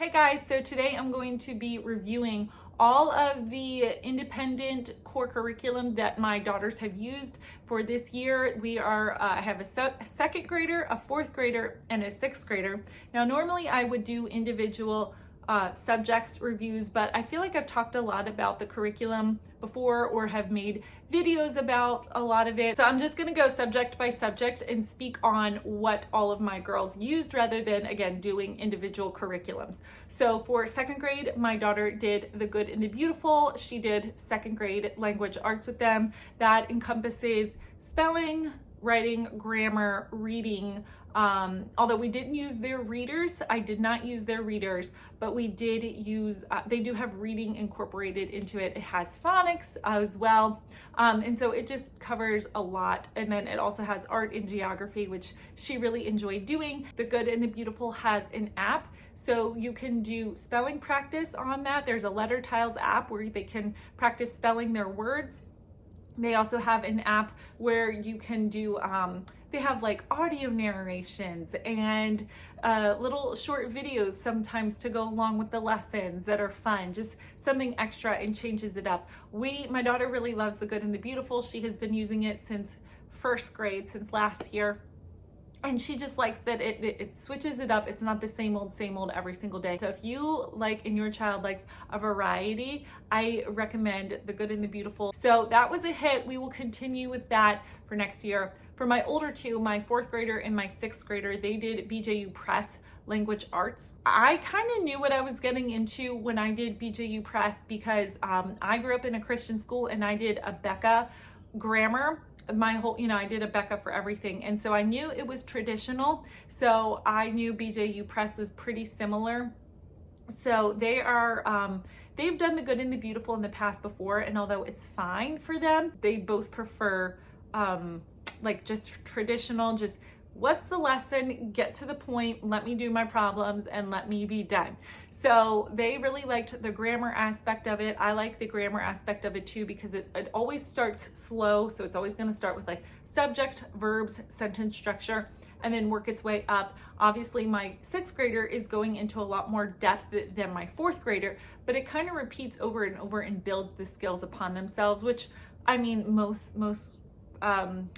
Hey guys, so today I'm going to be reviewing all of the independent core curriculum that my daughters have used for this year. I have a second grader, a fourth grader, and a sixth grader. Now, normally I would do individual subjects reviews, but I feel like I've talked a lot about the curriculum before or have made videos about a lot of it. So I'm just gonna go subject by subject and speak on what all of my girls used rather than, again, doing individual curriculums. So for second grade, my daughter did The Good and the Beautiful. She did second grade language arts with them. That encompasses spelling, writing, grammar, reading. Although we didn't use their readers, I did not use their readers, but we did use, they do have reading incorporated into it. It has phonics as well. And so it just covers a lot. And then it also has art and geography, which she really enjoyed doing. The Good and the Beautiful has an app. So you can do spelling practice on that. There's a Letter Tiles app where they can practice spelling their words. They also have an app where you can do, they have like audio narrations and little short videos sometimes to go along with the lessons that are fun, just something extra and changes it up. My daughter really loves The Good and the Beautiful. She has been using it since first grade, since last year. And she just likes that it switches it up. It's not the same old every single day. So if you like and your child likes a variety, I recommend The Good and the Beautiful. So that was a hit. We will continue with that for next year. For my older two, my fourth grader and my sixth grader, they did BJU Press language arts. I kind of knew what I was getting into when I did BJU Press because I grew up in a Christian school and I did a Becca grammar. I did a Becca for everything. And so I knew it was traditional. So I knew BJU Press was pretty similar. So they are, they've done The Good and the Beautiful in the past before. And although it's fine for them, they both prefer like just traditional, just what's the lesson, get to the point, let me do my problems and let me be done. So they really liked the grammar aspect of it. I like the grammar aspect of it too because it always starts slow. So it's always going to start with like subject, verbs, sentence structure, and then work its way up. Obviously my sixth grader is going into a lot more depth than my fourth grader, but it kind of repeats over and over and builds the skills upon themselves, which I mean, most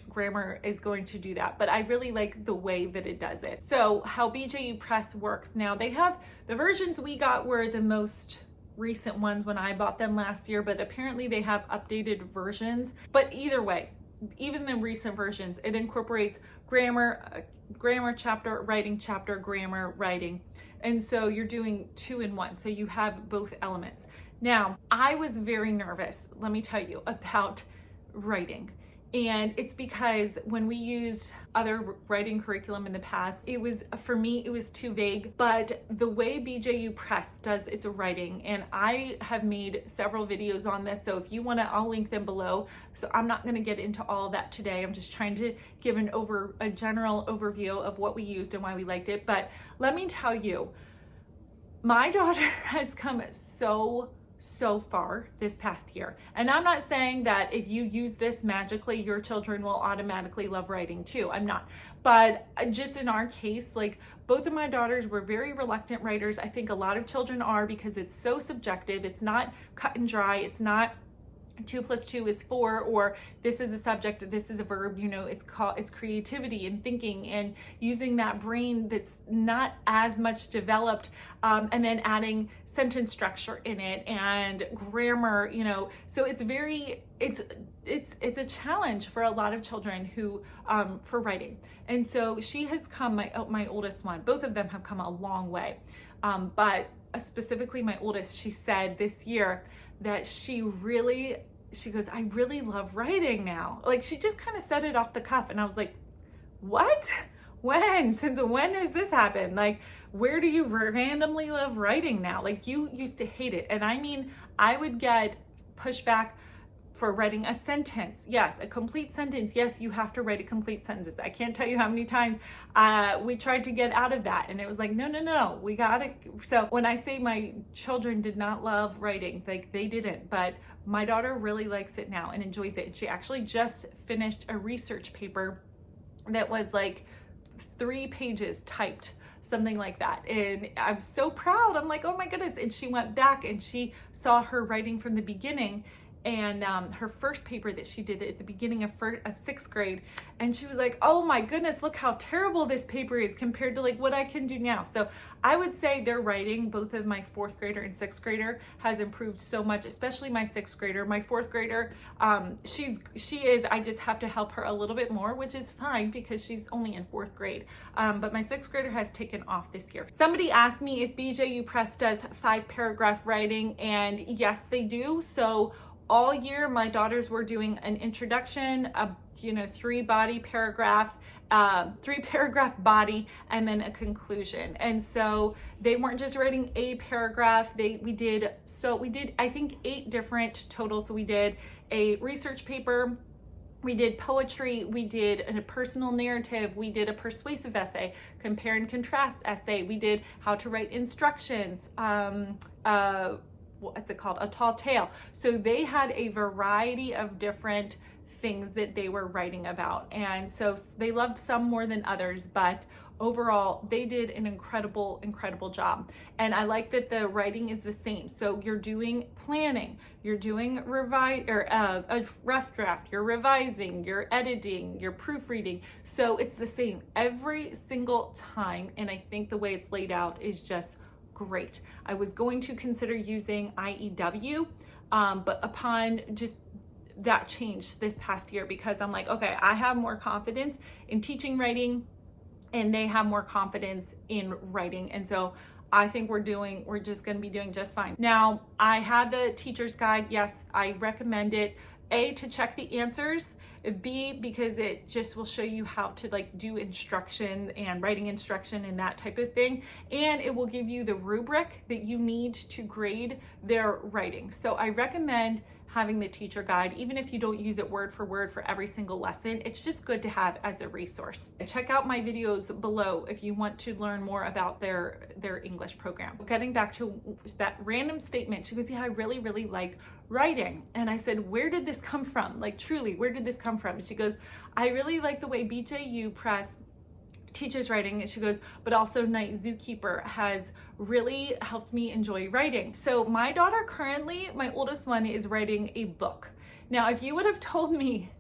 grammar is going to do that, but I really like the way that it does it. So how BJU Press works now, they have the versions we got were the most recent ones when I bought them last year, but apparently they have updated versions. But either way, even the recent versions, it incorporates grammar, grammar chapter, writing chapter, grammar, writing. And so you're doing 2 in 1. So you have both elements. Now, I was very nervous, let me tell you, about writing. And it's because when we used other writing curriculum in the past, for me, it was too vague. But the way BJU Press does its writing, and I have made several videos on this, so if you want to, I'll link them below. So I'm not going to get into all of that today. I'm just trying to give a general overview of what we used and why we liked it. But let me tell you, my daughter has come so far this past year. And I'm not saying that if you use this magically, your children will automatically love writing too. I'm not. But just in our case, like both of my daughters were very reluctant writers. I think a lot of children are because it's so subjective. It's not cut and dry. It's not 2 + 2 is 4, or this is a subject, this is a verb. It's creativity and thinking and using that brain that's not as much developed, and then adding sentence structure in it and grammar, so it's a challenge for a lot of children who for writing. And so she has come, my oldest one, both of them have come a long way, but specifically my oldest, she said this year that she goes, I really love writing now. Like she just kind of said it off the cuff. And I was like, what? Since when has this happened? Like, where do you randomly love writing now? Like you used to hate it. And I mean, I would get pushback for writing a sentence. Yes, a complete sentence. Yes, you have to write a complete sentence. I can't tell you how many times we tried to get out of that. And it was like, no, we got it. So when I say my children did not love writing, like they didn't, but my daughter really likes it now and enjoys it. She actually just finished a research paper that was like 3 pages typed something like that. And I'm so proud. I'm like, oh my goodness. And she went back and she saw her writing from the beginning, and her first paper that she did at the beginning of sixth grade. And she was like, oh my goodness, look how terrible this paper is compared to like what I can do now. So I would say their writing, both of my fourth grader and sixth grader, has improved so much, especially my sixth grader. My fourth grader, she is, I just have to help her a little bit more, which is fine because she's only in fourth grade. But my sixth grader has taken off this year. Somebody asked me if BJU Press does 5-paragraph writing, and yes, they do. So all year my daughters were doing an introduction, a 3-paragraph body, and then a conclusion. And so they weren't just writing a paragraph. We did I think 8 different totals. So we did a research paper, we did poetry, we did a personal narrative, we did a persuasive essay, compare and contrast essay, we did how to write instructions, what's it called? A tall tale. So they had a variety of different things that they were writing about. And so they loved some more than others, but overall they did an incredible job. And I like that the writing is the same. So you're doing planning, you're doing a rough draft, you're revising, you're editing, you're proofreading. So it's the same every single time. And I think the way it's laid out is just great. I was going to consider using IEW, but upon just that change this past year, because I'm like, okay, I have more confidence in teaching writing and they have more confidence in writing. And so I think we're just going to be doing just fine. Now, I had the teacher's guide. Yes, I recommend it. A, to check the answers, B, because it just will show you how to like do instruction and writing instruction and that type of thing. And it will give you the rubric that you need to grade their writing. So I recommend having the teacher guide, even if you don't use it word for word for every single lesson. It's just good to have as a resource. Check out my videos below if you want to learn more about their English program. Getting back to that random statement, she goes, yeah, I really like writing. And I said, where did this come from? Like, truly, where did this come from? And she goes, I really like the way BJU Press teaches writing. And she goes, but also Night Zookeeper has really helped me enjoy writing. So my daughter currently, my oldest one, is writing a book. Now, if you would have told me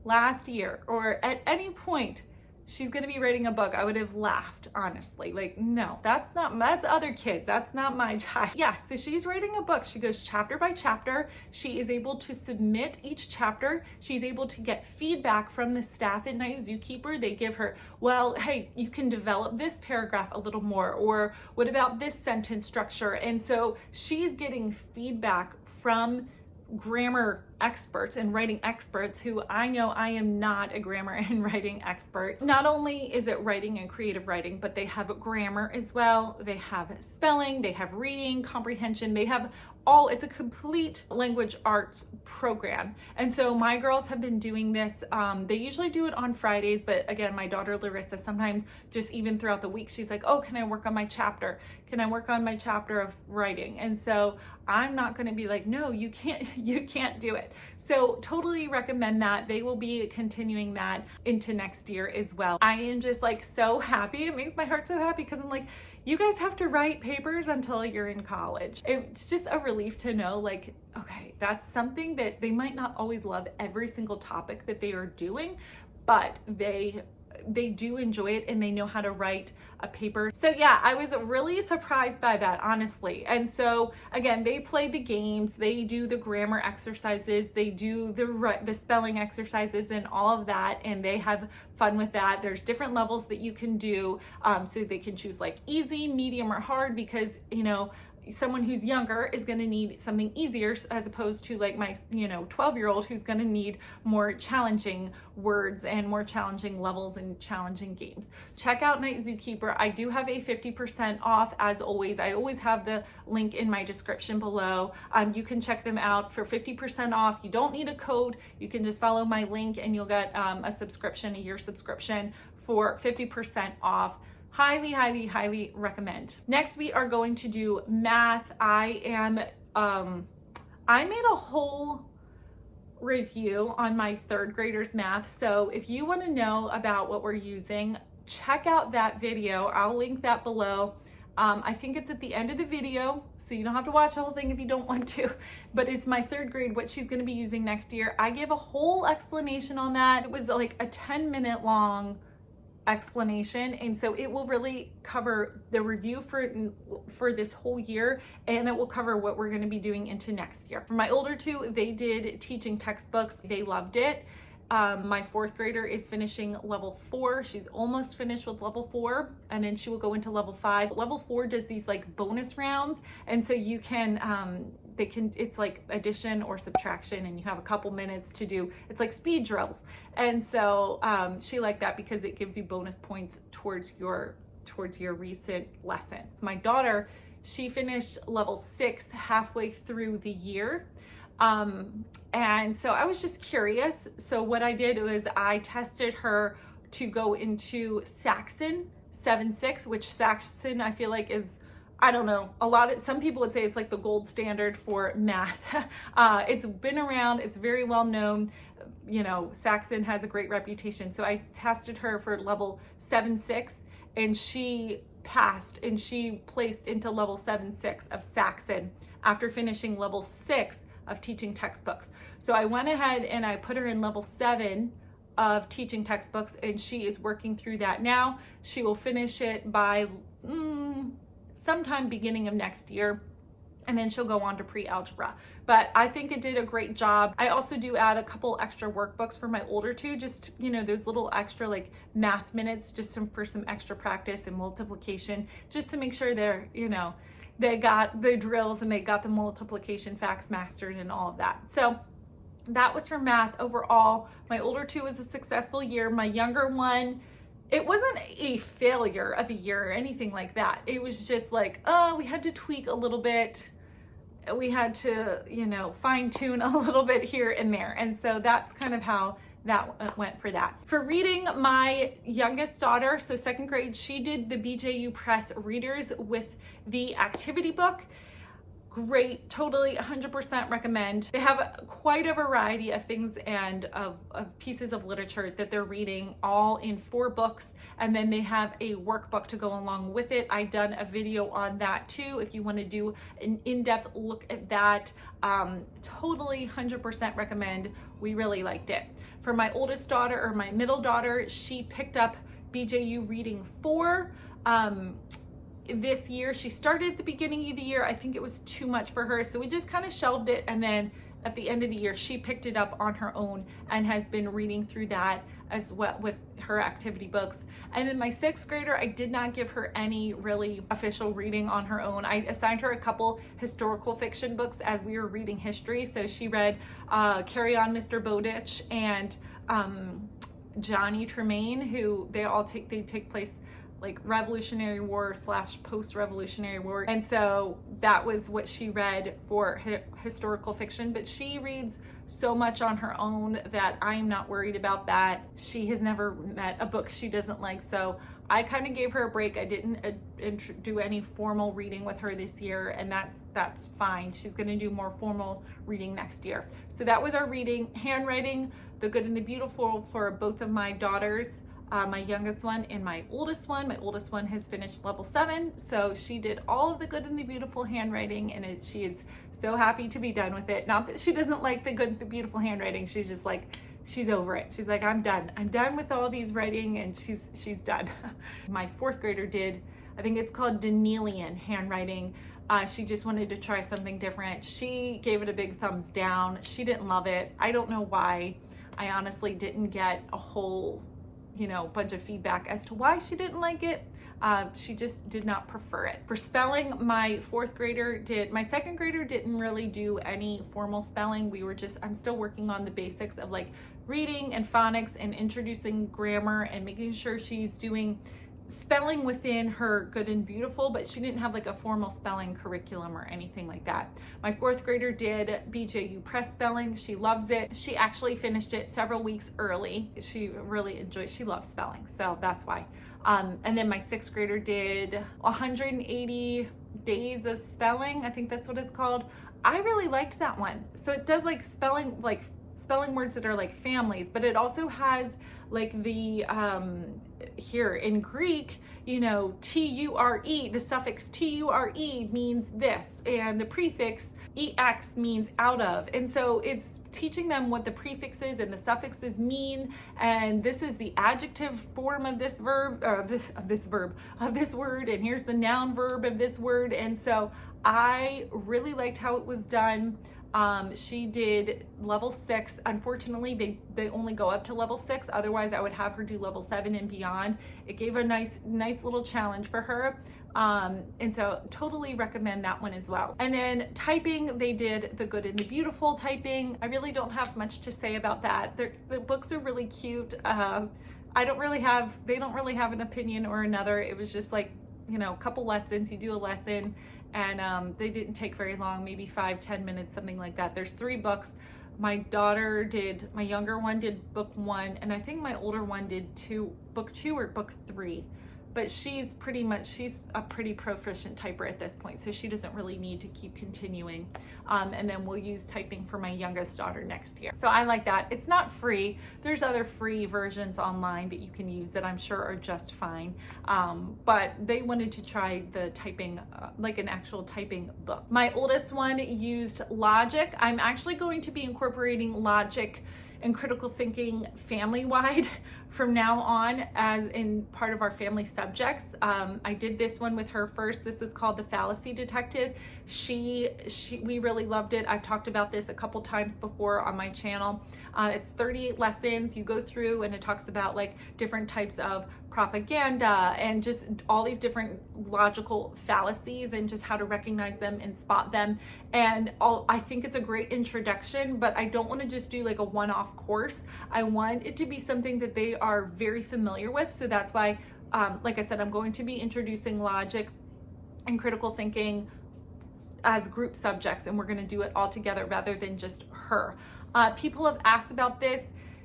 last year or at any point she's going to be writing a book, I would have laughed, honestly. Like, no, that's other kids. That's not my child. Yeah, so she's writing a book. She goes chapter by chapter. She is able to submit each chapter. She's able to get feedback from the staff at Night Zookeeper. They give her, well, hey, you can develop this paragraph a little more, or what about this sentence structure? And so she's getting feedback from grammar experts and writing experts who I know I am not a grammar and writing expert. Not only is it writing and creative writing, but they have grammar as well. They have spelling, they have reading, comprehension, they have it's a complete language arts program. And so my girls have been doing this. They usually do it on Fridays, but again, my daughter Larissa, sometimes just even throughout the week, she's like, oh, can I work on my chapter? Can I work on my chapter of writing? And so I'm not going to be like, no, you can't do it. So totally recommend that. They will be continuing that into next year as well. I am just like so happy. It makes my heart so happy because I'm like, you guys have to write papers until you're in college. It's just a relief to know, like, okay, that's something that they might not always love every single topic that they are doing, but they do enjoy it and they know how to write a paper. So yeah, I was really surprised by that, honestly. And so again, they play the games, they do the grammar exercises, they do the spelling exercises and all of that, and they have fun with that. There's different levels that you can do, so they can choose like easy, medium, or hard, because someone who's younger is going to need something easier as opposed to like my 12-year-old who's going to need more challenging words and more challenging levels and challenging games. Check out Night Zookeeper. I do have a 50% off as always. I always have the link in my description below. You can check them out for 50% off. You don't need a code. You can just follow my link and you'll get a year subscription for 50% off. Highly recommend. Next, we are going to do math. I made a whole review on my third graders math. So if you want to know about what we're using, check out that video. I'll link that below. I think it's at the end of the video, so you don't have to watch the whole thing if you don't want to, but it's my 3rd grade, what she's gonna be using next year. I gave a whole explanation on that. It was like a 10-minute long explanation, and so it will really cover the review for this whole year, and it will cover what we're gonna be doing into next year. For my older 2, they did teaching textbooks. They loved it. My 4th grader is finishing level 4. She's almost finished with level 4, and then she will go into level 5. Level 4 does these like bonus rounds, and so you can, it's like addition or subtraction, and you have a couple minutes to do, it's like speed drills. And so she liked that because it gives you bonus points towards your recent lesson. My daughter, she finished level 6 halfway through the year. And so I was just curious. So what I did was I tested her to go into Saxon 7-6, which Saxon I feel like is, I don't know, some people would say it's like the gold standard for math. It's been around, it's very well known. You know, Saxon has a great reputation. So I tested her for level 7-6, and she passed, and she placed into level 7-6 of Saxon after finishing level 6 of teaching textbooks. So I went ahead and I put her in level 7 of teaching textbooks, and she is working through that now. She will finish it by sometime beginning of next year, and then she'll go on to pre-algebra. But I think it did a great job. I also do add a couple extra workbooks for my older 2, just, you know, those little extra like math minutes, just for some extra practice and multiplication, just to make sure they're, you know, they got the drills and they got the multiplication facts mastered and all of that. So that was for math overall. My older 2 was a successful year. My younger one, it wasn't a failure of a year or anything like that. It was just like, oh, we had to tweak a little bit. We had to, you know, fine tune a little bit here and there. And so that's kind of how that went for that. For reading, my youngest daughter, so 2nd grade, she did the BJU Press Readers with the activity book. Great, totally 100% recommend. They have quite a variety of things and of pieces of literature that they're reading, all in 4 books, and then they have a workbook to go along with it. I've done a video on that too if you want to do an in-depth look at that. Totally 100% recommend. We really liked it. For my oldest daughter, or my middle daughter, she picked up BJU Reading 4. This year. She started at the beginning of the year. I think it was too much for her, so we just kind of shelved it, and then at the end of the year she picked it up on her own and has been reading through that as well with her activity books. And then my 6th grader, I did not give her any really official reading on her own. I assigned her a couple historical fiction books as we were reading history. So she read Carry On Mr. Bowditch and Johnny Tremaine, who they take place like Revolutionary War / post-Revolutionary War. And so that was what she read for historical fiction, but she reads so much on her own that I'm not worried about that. She has never met a book she doesn't like, so I kind of gave her a break. I didn't do any formal reading with her this year, and that's fine. She's gonna do more formal reading next year. So that was our reading. Handwriting, The Good and the Beautiful for both of my daughters. My youngest one and my oldest one. My oldest one has finished level 7, so she did all of the Good and the Beautiful handwriting, and she is so happy to be done with it. Not that she doesn't like the Good and the Beautiful handwriting, she's just like, she's over it. She's like, I'm done with all these writing, and she's done. My 4th grader did, I think it's called Danielian handwriting. She just wanted to try something different. She gave it a big thumbs down. She didn't love it. I don't know why. I honestly didn't get a whole bunch of feedback as to why she didn't like it. She just did not prefer it. For spelling, my 4th grader did. My 2nd grader didn't really do any formal spelling. I'm still working on the basics of like reading and phonics and introducing grammar and making sure she's doing spelling within her Good and Beautiful, but she didn't have like a formal spelling curriculum or anything like that. My 4th grader did BJU Press spelling. She loves it. She actually finished it several weeks early. She really enjoys, she loves spelling, so that's why. And then my 6th grader did 180 days of spelling. I think that's what it's called. I really liked that one. So it does like spelling spelling words that are like families, but it also has like the, here in Greek, you know, T-U-R-E, the suffix T-U-R-E means this, and the prefix EX means out of. And so it's teaching them what the prefixes and the suffixes mean, and this is the adjective form of this verb, or of this word, and here's the noun verb of this word. And so I really liked how it was done. She did level 6. Unfortunately, they only go up to level 6. Otherwise, I would have her do level 7 and beyond. It gave a nice little challenge for her. And so totally recommend that one as well. And then typing, they did the Good and the Beautiful typing. I really don't have much to say about that. The books are really cute. They don't really have an opinion or another. It was just like, you know, a couple lessons, you do a lesson, and they didn't take very long, maybe 5-10 minutes, something like that. There's 3 books. My younger one did book 1, and I think my older one did book 2 or book 3. But she's a pretty proficient typer at this point, so she doesn't really need to keep continuing. And then we'll use typing for my youngest daughter next year. So I like that. It's not free. There's other free versions online that you can use that I'm sure are just fine. But they wanted to try the typing, like an actual typing book. My oldest one used Logic. I'm actually going to be incorporating Logic and critical thinking family-wide from now on as in part of our family subjects. I did this one with her first. This is called The Fallacy Detective. We really loved it. I've talked about this a couple times before on my channel. It's 38 lessons. You go through and it talks about like different types of propaganda and just all these different logical fallacies and just how to recognize them and spot them. And I think it's a great introduction, but I don't want to just do like a one-off course. I want it to be something that they are very familiar with. So that's why, like I said, I'm going to be introducing logic and critical thinking as group subjects, and we're going to do it all together rather than just her. People have asked about this.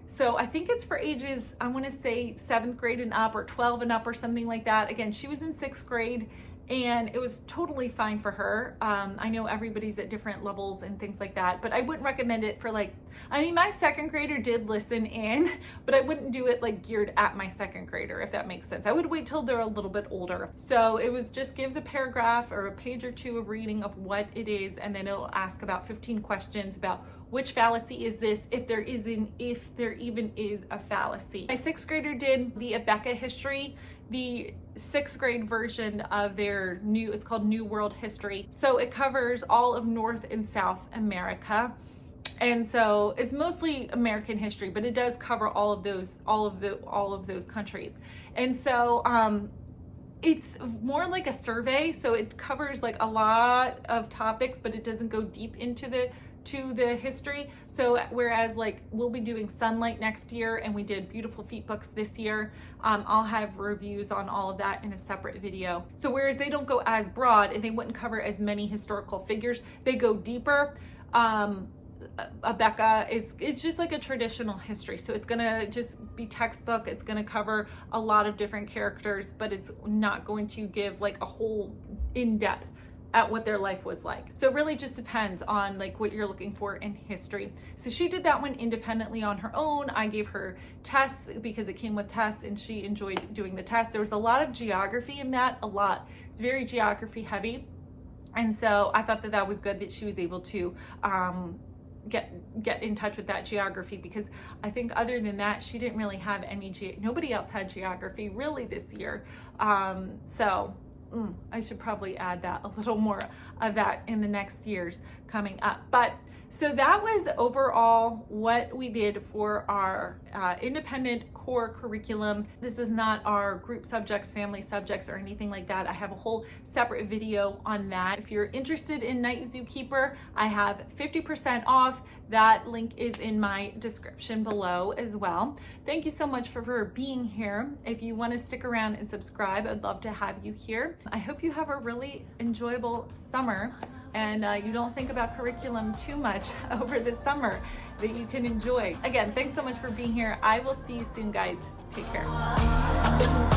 So I think it's for ages, I want to say 7th grade and up, or 12 and up, or something like that. Again, she was in 6th grade and it was totally fine for her. I know everybody's at different levels and things like that, but I wouldn't recommend it for like, I mean, my 2nd grader did listen in, but I wouldn't do it like geared at my 2nd grader, if that makes sense. I would wait till they're a little bit older. So it was just gives a paragraph or a page or 2 of reading of what it is, and then it'll ask about 15 questions about which fallacy is this, if there even is a fallacy. My 6th grader did the Abeka history, the 6th grade version of their it's called New World History. So it covers all of North and South America. And so it's mostly American history, but it does cover all of those countries. And so it's more like a survey. So it covers like a lot of topics, but it doesn't go deep into the history. So whereas like we'll be doing Sunlight next year and we did Beautiful Feet books this year, I'll have reviews on all of that in a separate video. So whereas they don't go as broad and they wouldn't cover as many historical figures, they go deeper. Abeka it's just like a traditional history, so it's gonna just be textbook. It's gonna cover a lot of different characters, but it's not going to give like a whole in-depth at what their life was like. So it really just depends on like what you're looking for in history. So she did that one independently on her own. I gave her tests because it came with tests and she enjoyed doing the tests. There was a lot of geography in that, a lot. It's very geography heavy. And so I thought that that was good that she was able to get in touch with that geography, because I think other than that, she didn't really have nobody else had geography really this year. I should probably add that, a little more of that in the next years coming up. But so that was overall what we did for our independent core curriculum. This was not our group subjects, family subjects, or anything like that. I have a whole separate video on that. If you're interested in Night Zookeeper, I have 50% off. That link is in my description below as well. Thank you so much for being here. If you want to stick around and subscribe, I'd love to have you here. I hope you have a really enjoyable summer and you don't think about curriculum too much over the summer, that you can enjoy. Again, thanks so much for being here. I will see you soon, guys. Take care.